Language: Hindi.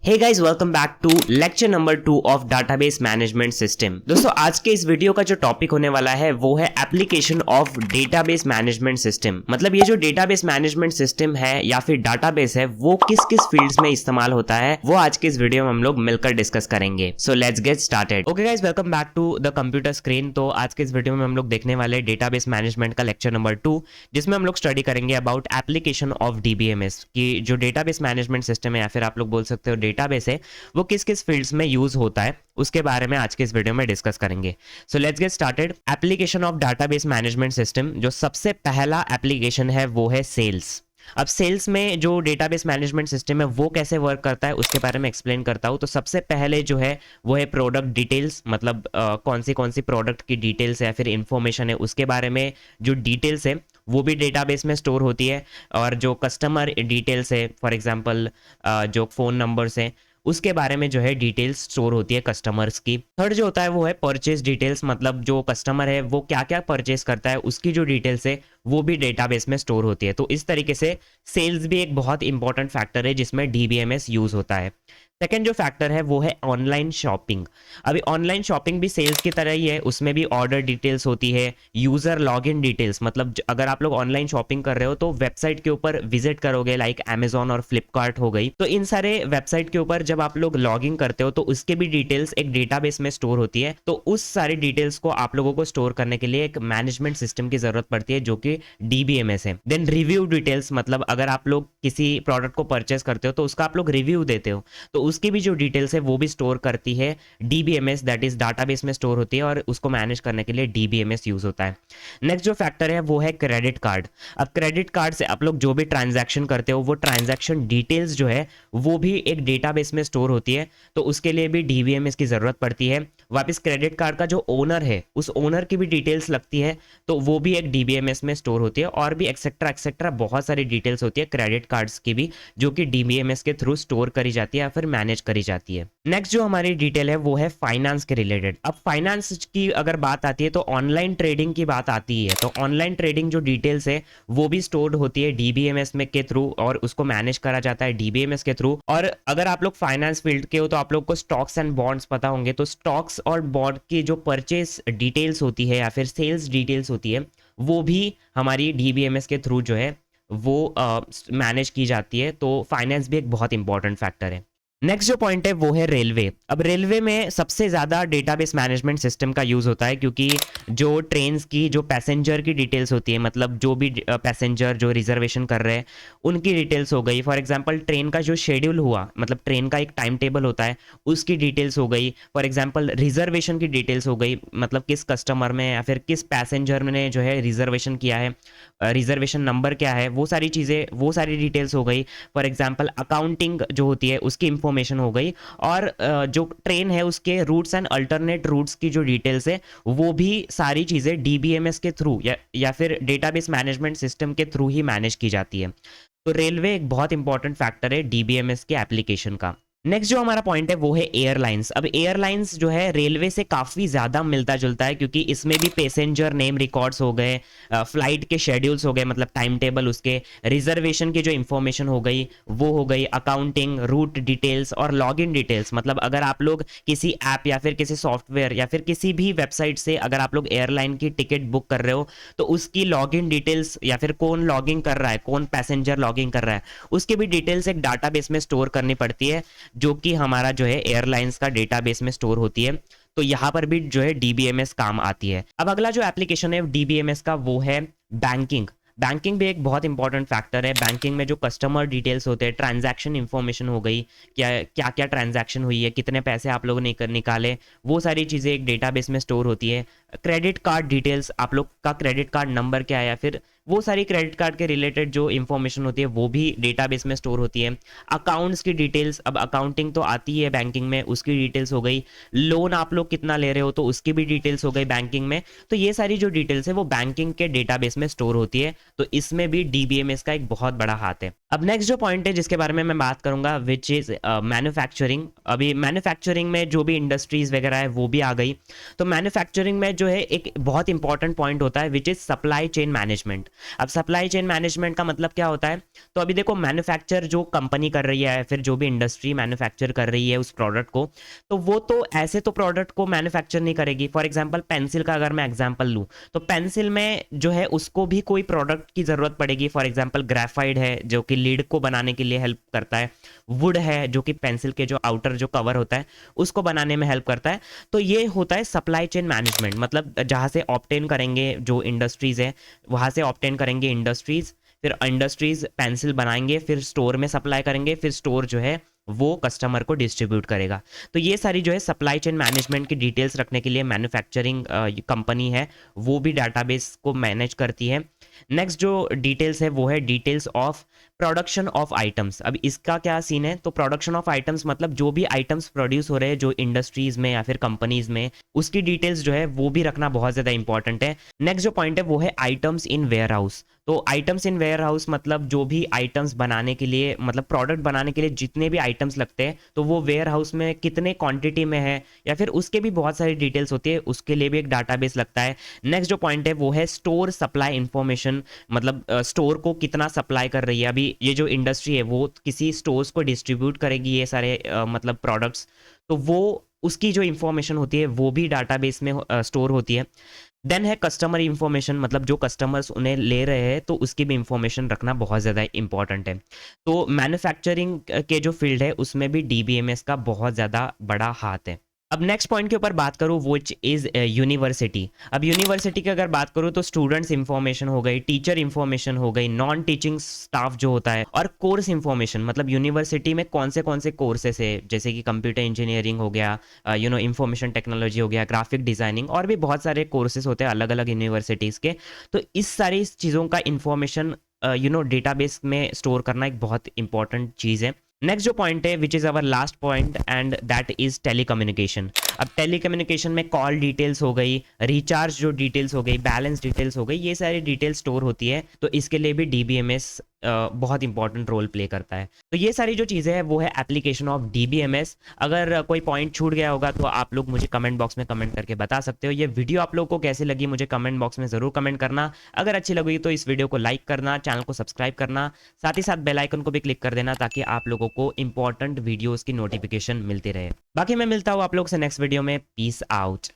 Hey guys, welcome back to lecture number 2 of database management system. दोस्तों, आज के इस वीडियो का जो टॉपिक होने वाला है वो है application of database management system. मतलब ये जो डेटाबेस मैनेजमेंट सिस्टम है या फिर डाटाबेस है वो किस किस फील्ड्स में इस्तेमाल होता है वो आज के इस वीडियो में हम लोग मिलकर डिस्कस करेंगे। So let's get started. Okay guys, welcome back to the computer screen. तो आज के इस वीडियो में हम लोग देखने वाले डेटाबेस मैनेजमेंट का लेक्चर नंबर 2, जिसमें हम लोग स्टडी करेंगे अबाउट एप्लीकेशन ऑफ डीबीएमएस की जो डेटाबेस मैनेजमेंट सिस्टम है या फिर आप लोग बोल सकते हो डेटाबेस है वो किस किस फील्ड्स में यूज होता है उसके बारे में आज के इस वीडियो में डिस्कस करेंगे। So let's get started. Application of database management system, जो सबसे पहला एप्लीकेशन है वो है सेल्स। अब सेल्स में जो डेटाबेस मैनेजमेंट सिस्टम है वो कैसे वर्क करता है उसके बारे में एक्सप्लेन करता हूँ। तो सबसे पहले जो है वो है प्रोडक्ट डिटेल्स, मतलब कौन सी प्रोडक्ट की डिटेल्स है या फिर इंफॉर्मेशन है उसके बारे में जो डिटेल्स है वो भी डेटाबेस में स्टोर होती है। और जो कस्टमर डिटेल्स है, फॉर एग्जांपल जो फ़ोन नंबर्स हैं उसके बारे में जो है डिटेल्स स्टोर होती है कस्टमर्स की। थर्ड जो होता है वो है परचेज डिटेल्स, मतलब जो कस्टमर है वो क्या क्या परचेज करता है उसकी जो डिटेल्स है वो भी डेटाबेस में स्टोर होती है। तो इस तरीके से सेल्स भी एक बहुत इंपॉर्टेंट फैक्टर है जिसमें डीबीएमएस यूज होता है। सेकेंड जो फैक्टर है वो है ऑनलाइन शॉपिंग। अभी ऑनलाइन शॉपिंग भी सेल्स की तरह ही है, उसमें भी ऑर्डर डिटेल्स होती है, यूजर लॉगिन डिटेल्स, मतलब अगर आप लोग ऑनलाइन शॉपिंग कर रहे हो तो वेबसाइट के ऊपर विजिट करोगे, लाइक अमेजॉन और फ्लिपकार्ट हो गई, तो इन सारे वेबसाइट के ऊपर जब आप लोग लॉगिन करते हो तो उसके भी डिटेल्स एक डेटाबेस में स्टोर होती है। तो उस सारी डिटेल्स को आप लोगों को स्टोर करने के लिए एक मैनेजमेंट सिस्टम की जरूरत पड़ती है जो कि डीबीएमएस है। देन रिव्यू डिटेल्स, मतलब अगर आप लोग किसी प्रोडक्ट को परचेस करते हो तो उसका आप लोग रिव्यू देते हो तो उसकी भी जो डिटेल्स है वो भी स्टोर करती है डीबीएमएस, दैट इज डाटाबेस में स्टोर होती है और उसको मैनेज करने के लिए डीबीएमएस यूज होता है। नेक्स्ट जो फैक्टर है वो है क्रेडिट कार्ड। अब क्रेडिट कार्ड से आप लोग जो भी ट्रांजैक्शन करते हो वो ट्रांजैक्शन डिटेल्स जो है वो भी एक डेटाबेस में स्टोर होती है, तो उसके लिए भी डीबीएमएस की जरूरत पड़ती है। वापस क्रेडिट कार्ड का जो ओनर है उस ओनर की भी डिटेल्स लगती है तो वो भी एक डीबीएमएस में स्टोर होती है, और भी एक्सेट्रा एक्सेट्रा बहुत सारी डिटेल्स होती है क्रेडिट कार्ड्स की भी जो कि डीबीएमएस के थ्रू स्टोर करी जाती है या फिर मैनेज करी जाती है। नेक्स्ट जो हमारी डिटेल है वो है फाइनेंस के रिलेटेड। अब फाइनेंस की अगर बात आती है तो ऑनलाइन ट्रेडिंग की बात आती है, तो ऑनलाइन ट्रेडिंग जो डिटेल्स है वो भी स्टोर्ड होती है डीबीएमएस में के थ्रू और उसको मैनेज करा जाता है डीबीएमएस के थ्रू। और अगर आप लोग फाइनेंस फील्ड के हो तो आप लोग को स्टॉक्स एंड बॉन्ड्स पता होंगे, तो स्टॉक्स और बॉन्ड की जो परचेस डिटेल्स होती है या फिर सेल्स डिटेल्स होती है वो भी हमारी डीबीएमएस के थ्रू जो है वो मैनेज की जाती है। तो फाइनेंस भी एक बहुत इंपॉर्टेंट फैक्टर है। नेक्स्ट जो पॉइंट है वो है रेलवे। अब रेलवे में सबसे ज़्यादा डेटाबेस मैनेजमेंट सिस्टम का यूज़ होता है क्योंकि जो ट्रेन्स की जो पैसेंजर की डिटेल्स होती है, मतलब जो भी पैसेंजर जो रिजर्वेशन कर रहे हैं उनकी डिटेल्स हो गई। फॉर एग्जांपल ट्रेन का जो शेड्यूल हुआ, मतलब ट्रेन का एक टाइम टेबल होता है उसकी डिटेल्स हो गई। फॉर एग्जांपल रिजर्वेशन की डिटेल्स हो गई, मतलब किस कस्टमर में या फिर किस पैसेंजर ने जो है रिजर्वेशन किया है, रिजर्वेशन नंबर क्या है, वो सारी चीज़ें वो सारी डिटेल्स हो गई। फॉर एग्जांपल अकाउंटिंग जो होती है उसकी इंफॉर्मेशन हो गई, और जो ट्रेन है उसके रूट्स एंड अल्टरनेट रूट्स की जो डिटेल्स है वो भी सारी चीज़ें डीबीएमएस के थ्रू या फिर डेटाबेस मैनेजमेंट सिस्टम के थ्रू ही मैनेज की जाती है। तो रेलवे एक बहुत इंपॉर्टेंट फैक्टर है डीबीएमएस के एप्लीकेशन का। नेक्स्ट जो हमारा पॉइंट है वो है एयरलाइंस। अब एयरलाइंस जो है रेलवे से काफ़ी ज़्यादा मिलता जुलता है क्योंकि इसमें भी पैसेंजर नेम रिकॉर्ड्स हो गए, फ्लाइट के शेड्यूल्स हो गए, मतलब टाइम टेबल, उसके रिजर्वेशन की जो इंफॉर्मेशन हो गई वो हो गई, अकाउंटिंग, रूट डिटेल्स और लॉगिन डिटेल्स। मतलब अगर आप लोग किसी ऐप या फिर किसी सॉफ्टवेयर या फिर किसी भी वेबसाइट से अगर आप लोग एयरलाइन की टिकट बुक कर रहे हो तो उसकी लॉगिन डिटेल्स या फिर कौन लॉगिन कर रहा है, कौन पैसेंजर लॉगिन कर रहा है, उसकी भी डिटेल्स एक डाटाबेस में स्टोर करनी पड़ती है जो कि हमारा जो है एयरलाइंस का डेटाबेस में स्टोर होती है। तो यहाँ पर भी जो है डीबीएमएस काम आती है। अब अगला जो एप्लीकेशन है डीबीएमएस का वो है बैंकिंग। बैंकिंग भी एक बहुत इंपॉर्टेंट फैक्टर है। बैंकिंग में जो कस्टमर डिटेल्स होते हैं, ट्रांजैक्शन इंफॉर्मेशन हो गई, क्या क्या ट्रांजैक्शन हुई है, कितने पैसे आप लोगों ने निकाले, वो सारी चीज़ें एक डेटाबेस में स्टोर होती है। क्रेडिट कार्ड डिटेल्स, आप लोग का क्रेडिट कार्ड नंबर क्या है या फिर वो सारी क्रेडिट कार्ड के रिलेटेड जो इंफॉर्मेशन होती है वो भी डेटाबेस में स्टोर होती है। अकाउंट्स की डिटेल्स, अब अकाउंटिंग तो आती है बैंकिंग में, उसकी डिटेल्स हो गई। लोन आप लोग कितना ले रहे हो तो उसकी भी डिटेल्स हो गई बैंकिंग में। तो ये सारी जो डिटेल्स है वो बैंकिंग के डेटाबेस में स्टोर होती है, तो इसमें भी डीबीएमएस का एक बहुत बड़ा हाथ है। अब नेक्स्ट जो पॉइंट है जिसके बारे में मैं बात करूंगा विच इज मैन्युफैक्चरिंग। अभी मैन्युफैक्चरिंग में जो भी इंडस्ट्रीज वगैरह है वो भी आ गई। तो मैन्युफैक्चरिंग में जो है एक बहुत इंपॉर्टेंट पॉइंट होता है which is supply chain management. अब सप्लाई चेन मैनेजमेंट का मतलब क्या होता है? तो अभी देखो मैन्युफैक्चर जो कंपनी कर रही है, फिर जो भी इंडस्ट्री मैन्युफैक्चर कर रही है उस प्रोडक्ट को, तो वो तो ऐसे तो प्रोडक्ट को मैन्युफैक्चर नहीं करेगी। फॉर एग्जांपल पेंसिल का अगर मैं एग्जांपल लूँ, तो पेंसिल में जो है उसको भी कोई प्रोडक्ट की ज़रूरत पड़ेगी। फॉर एग्जांपल ग्रेफाइट है जो कि लीड को बनाने के लिए हेल्प करता है, वुड है जो कि पेंसिल के जो आउटर जो कवर होता है उसको बनाने में हेल्प करता है। तो ये होता है सप्लाई चेन मैनेजमेंट, मतलब जहाँ से ऑब्टेन करेंगे जो इंडस्ट्रीज़ है, वहाँ से ऑब्टेन करेंगे इंडस्ट्रीज़, फिर इंडस्ट्रीज़ पेंसिल बनाएंगे, फिर स्टोर में सप्लाई करेंगे, फिर स्टोर जो है वो कस्टमर को डिस्ट्रीब्यूट करेगा। तो ये सारी जो है सप्लाई चेन मैनेजमेंट की डिटेल्स रखने के लिए मैन्युफैक्चरिंग कंपनी है वो भी डाटाबेस को मैनेज करती है। नेक्स्ट जो डिटेल्स है वो है details of production of items. अब इसका क्या सीन है? तो प्रोडक्शन ऑफ आइटम्स मतलब जो भी आइटम्स प्रोड्यूस हो रहे हैं जो इंडस्ट्रीज में या फिर कंपनीज में, उसकी डिटेल्स जो है वो भी रखना बहुत ज़्यादा इंपॉर्टेंट है। नेक्स्ट जो पॉइंट है वो है आइटम्स इन वेयर हाउस। तो आइटम्स इन वेयर हाउस मतलब जो भी आइटम्स बनाने के लिए, मतलब प्रोडक्ट बनाने के लिए जितने भी आइटम्स लगते हैं तो वो वेयर हाउस में कितने क्वांटिटी में है, या फिर उसके भी बहुत सारी डिटेल्स होती है, उसके लिए भी एक डाटाबेस लगता है। नेक्स्ट जो पॉइंट है वो है स्टोर सप्लाई इंफॉर्मेशन, मतलब स्टोर को कितना सप्लाई कर रही है। अभी ये जो इंडस्ट्री है वो किसी स्टोर्स को डिस्ट्रीब्यूट करेगी ये सारे मतलब प्रोडक्ट्स, तो वो उसकी जो इंफॉर्मेशन होती है वो भी डाटाबेस में स्टोर होती है। देन है कस्टमर इंफॉर्मेशन, मतलब जो कस्टमर्स उन्हें ले रहे हैं तो उसकी भी इंफॉर्मेशन रखना बहुत ज़्यादा इंपॉर्टेंट है। तो मैन्युफैक्चरिंग के जो फील्ड है उसमें भी डीबीएमएस का बहुत ज़्यादा बड़ा हाथ है। अब नेक्स्ट पॉइंट के ऊपर बात करूँ विच इज़ यूनिवर्सिटी। अब यूनिवर्सिटी की अगर बात करूँ तो स्टूडेंट्स इंफॉर्मेशन हो गई, टीचर इंफॉर्मेशन हो गई, नॉन टीचिंग स्टाफ जो होता है, और कोर्स इंफॉर्मेशन, मतलब यूनिवर्सिटी में कौन से कोर्सेस है, जैसे कि कंप्यूटर इंजीनियरिंग हो गया, इंफॉर्मेशन टेक्नोलॉजी हो गया, ग्राफिक डिज़ाइनिंग, और भी बहुत सारे कोर्सेज होते हैं अलग अलग यूनिवर्सिटीज़ के। तो इस सारी चीज़ों का इंफॉर्मेशन डेटाबेस में स्टोर करना एक बहुत इंपॉर्टेंट चीज़ है। नेक्स्ट जो पॉइंट है which is our last point and that is telecommunication. अब टेलीकम्युनिकेशन में कॉल डिटेल्स हो गई, रिचार्ज जो डिटेल्स हो गई, बैलेंस डिटेल्स हो गई, ये सारी डिटेल्स स्टोर होती है। तो इसके लिए भी डीबीएमएस बहुत इंपॉर्टेंट रोल प्ले करता है। तो ये सारी जो चीज़ें हैं वो है एप्लीकेशन ऑफ डीबीएमएस। अगर कोई पॉइंट छूट गया होगा तो आप लोग मुझे कमेंट बॉक्स में कमेंट करके बता सकते हो। ये वीडियो आप लोग को कैसी लगी मुझे कमेंट बॉक्स में ज़रूर कमेंट करना। अगर अच्छी लगी तो इस वीडियो को लाइक करना, चैनल को सब्सक्राइब करना, साथ ही साथ बेल आइकन को भी क्लिक कर देना ताकि आप लोगों को इंपॉर्टेंट वीडियोस की नोटिफिकेशन मिलती रहे। बाकी मैं मिलता हूँ आप लोग से नेक्स्ट वीडियो में। Peace out.